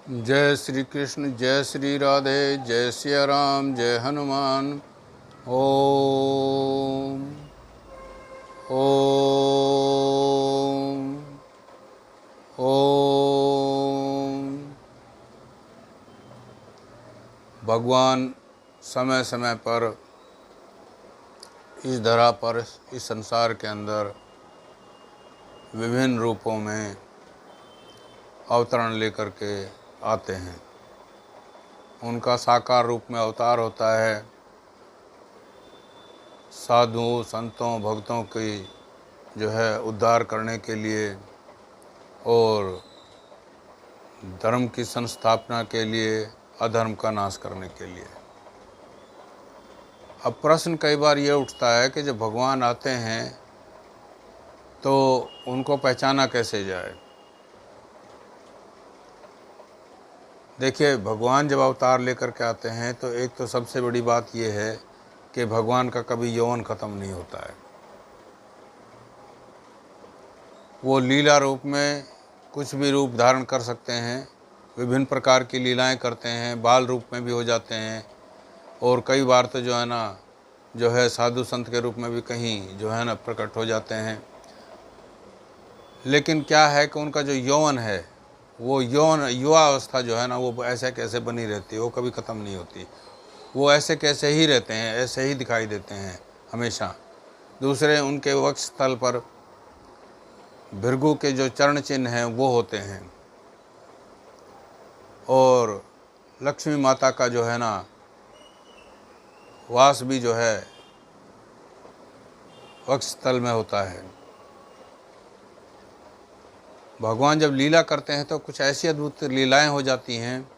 जय श्री कृष्ण, जय श्री राधे, जय सिया राम, जय हनुमान। ओम ओम ओम। भगवान समय समय पर इस धरा पर, इस संसार के अंदर विभिन्न रूपों में अवतरण लेकर के आते हैं। उनका साकार रूप में अवतार होता है साधुओं, संतों, भक्तों की जो है उद्धार करने के लिए और धर्म की संस्थापना के लिए, अधर्म का नाश करने के लिए। अब प्रश्न कई बार ये उठता है कि जब भगवान आते हैं तो उनको पहचाना कैसे जाए। देखिए, भगवान जब अवतार लेकर के आते हैं तो एक तो सबसे बड़ी बात यह है कि भगवान का कभी यौवन ख़त्म नहीं होता है। वो लीला रूप में कुछ भी रूप धारण कर सकते हैं, विभिन्न प्रकार की लीलाएं करते हैं, बाल रूप में भी हो जाते हैं और कई बार तो जो है साधु संत के रूप में भी कहीं जो है ना प्रकट हो जाते हैं। लेकिन क्या है कि उनका जो यौवन है, वो यौवन युवा अवस्था जो है ना, वो ऐसे कैसे बनी रहती है, वो कभी ख़त्म नहीं होती। वो ऐसे कैसे ही रहते हैं, ऐसे ही दिखाई देते हैं हमेशा। दूसरे, उनके वक्ष स्थल पर भृगु के जो चरण चिन्ह हैं वो होते हैं और लक्ष्मी माता का जो है ना वास भी जो है वक्ष स्थल में होता है। भगवान जब लीला करते हैं तो कुछ ऐसी अद्भुत लीलाएं हो जाती हैं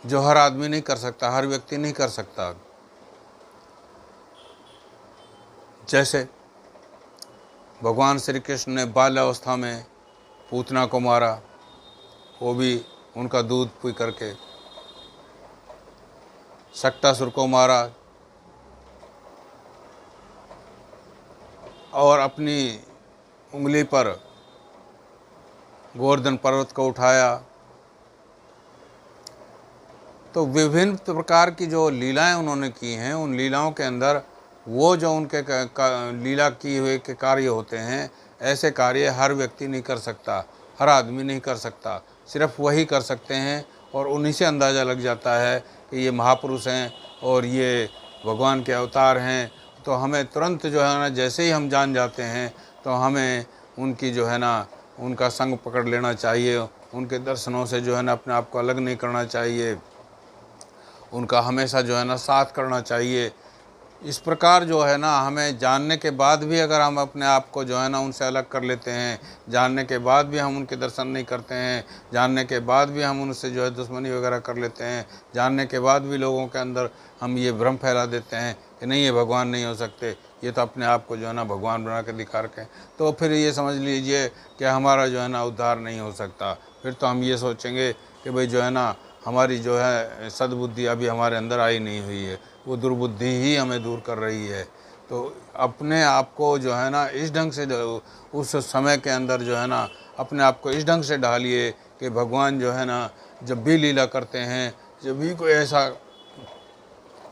जो हर आदमी नहीं कर सकता, हर व्यक्ति नहीं कर सकता। जैसे भगवान श्री कृष्ण ने बाल्यावस्था में पूतना को मारा, वो भी उनका दूध पी करके। शक्टासुर को मारा और अपनी उंगली पर गोवर्धन पर्वत को उठाया। तो विभिन्न प्रकार की जो लीलाएं उन्होंने की हैं, उन लीलाओं के अंदर वो जो उनके लीला की हुए के कार्य होते हैं, ऐसे कार्य हर व्यक्ति नहीं कर सकता, हर आदमी नहीं कर सकता, सिर्फ वही कर सकते हैं। और उन्हीं से अंदाज़ा लग जाता है कि ये महापुरुष हैं और ये भगवान के अवतार हैं। तो हमें तुरंत जो है ना, जैसे ही हम जान जाते हैं तो हमें उनकी जो है ना उनका संग पकड़ लेना चाहिए। उनके दर्शनों से जो है ना अपने आप को अलग नहीं करना चाहिए, उनका हमेशा जो है ना साथ करना चाहिए। इस प्रकार जो है ना हमें जानने के बाद भी अगर हम अपने आप को जो है ना उनसे अलग कर लेते हैं, जानने के बाद भी हम उनके दर्शन नहीं करते हैं, जानने के बाद भी हम उनसे जो है दुश्मनी वगैरह कर लेते हैं, जानने के बाद भी लोगों के अंदर हम ये भ्रम फैला देते हैं कि नहीं, ये भगवान नहीं हो सकते, ये तो अपने आप को जो है ना भगवान बना के दिखा रखे हैं, तो फिर ये समझ लीजिए कि हमारा जो है ना उद्धार नहीं हो सकता। फिर तो हम ये सोचेंगे कि भाई जो है ना हमारी जो है सद्बुद्धि अभी हमारे अंदर आई नहीं हुई है, वो दुर्बुद्धि ही हमें दूर कर रही है। तो अपने आप को जो है ना इस ढंग से उस समय के अंदर जो है ना अपने आप को इस ढंग से ढालिए कि भगवान जो है ना जब भी लीला करते हैं, जब भी कोई ऐसा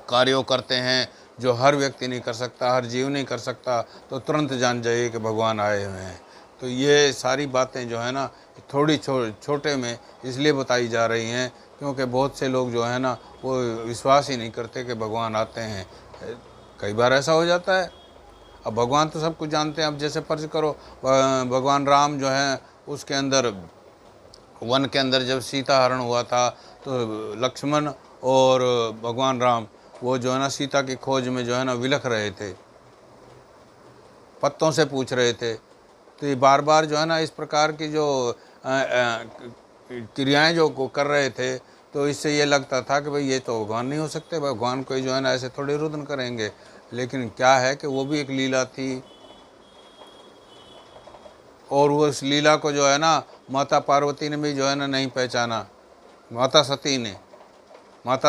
कार्यों करते हैं जो हर व्यक्ति नहीं कर सकता, हर जीव नहीं कर सकता, तो तुरंत जान जाइए कि भगवान आए हुए हैं। तो ये सारी बातें जो है ना थोड़ी छोटे में इसलिए बताई जा रही हैं क्योंकि बहुत से लोग जो है ना वो विश्वास ही नहीं करते कि भगवान आते हैं। कई बार ऐसा हो जाता है। अब भगवान तो सब कुछ जानते हैं। अब जैसे फर्ज करो भगवान राम जो है उसके अंदर वन के अंदर जब सीता हरण हुआ था तो लक्ष्मण और भगवान राम वो जो है ना सीता की खोज में जो है ना विलख रहे थे, पत्तों से पूछ रहे थे। तो ये बार बार जो है ना इस प्रकार की जो क्रियाएं जो कर रहे थे, तो इससे ये लगता था कि भाई ये तो भगवान नहीं हो सकते, भगवान कोई जो है ना ऐसे थोड़े रुदन करेंगे। लेकिन क्या है कि वो भी एक लीला थी और वो इस लीला को जो है ना माता पार्वती ने भी जो है ना नहीं पहचाना, माता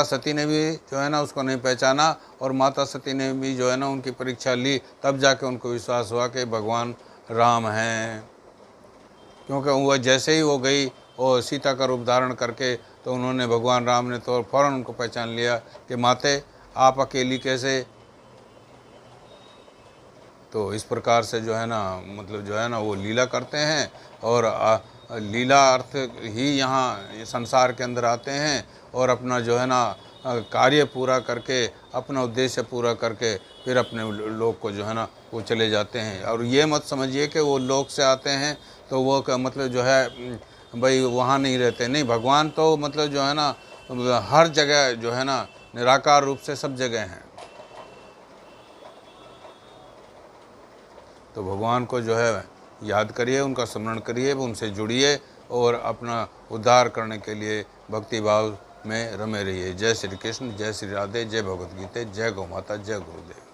सती ने भी जो है ना उसको नहीं पहचाना और माता सती ने भी जो है ना उनकी परीक्षा ली, तब जाके उनको विश्वास हुआ कि भगवान राम हैं। क्योंकि वह जैसे ही वो गई और सीता का रूप धारण करके तो उन्होंने, भगवान राम ने तो फ़ौरन उनको पहचान लिया कि माते आप अकेली कैसे। तो इस प्रकार से जो है ना, मतलब जो है ना, वो लीला करते हैं और लीला अर्थ ही यहाँ संसार के अंदर आते हैं और अपना जो है ना कार्य पूरा करके, अपना उद्देश्य पूरा करके फिर अपने लोक को जो है ना वो चले जाते हैं। और ये मत समझिए कि वो लोक से आते हैं तो वो मतलब जो है भाई वहाँ नहीं रहते, नहीं, भगवान तो मतलब जो है ना हर जगह जो है ना निराकार रूप से सब जगह हैं। तो भगवान को जो है याद करिए, उनका स्मरण करिए, उनसे जुड़िए और अपना उद्धार करने के लिए भक्ति भाव में रमे रहिए। जय श्री कृष्ण, जय श्री राधे, जय भगवद गीता, जय गौ माता, जय गुरुदेव।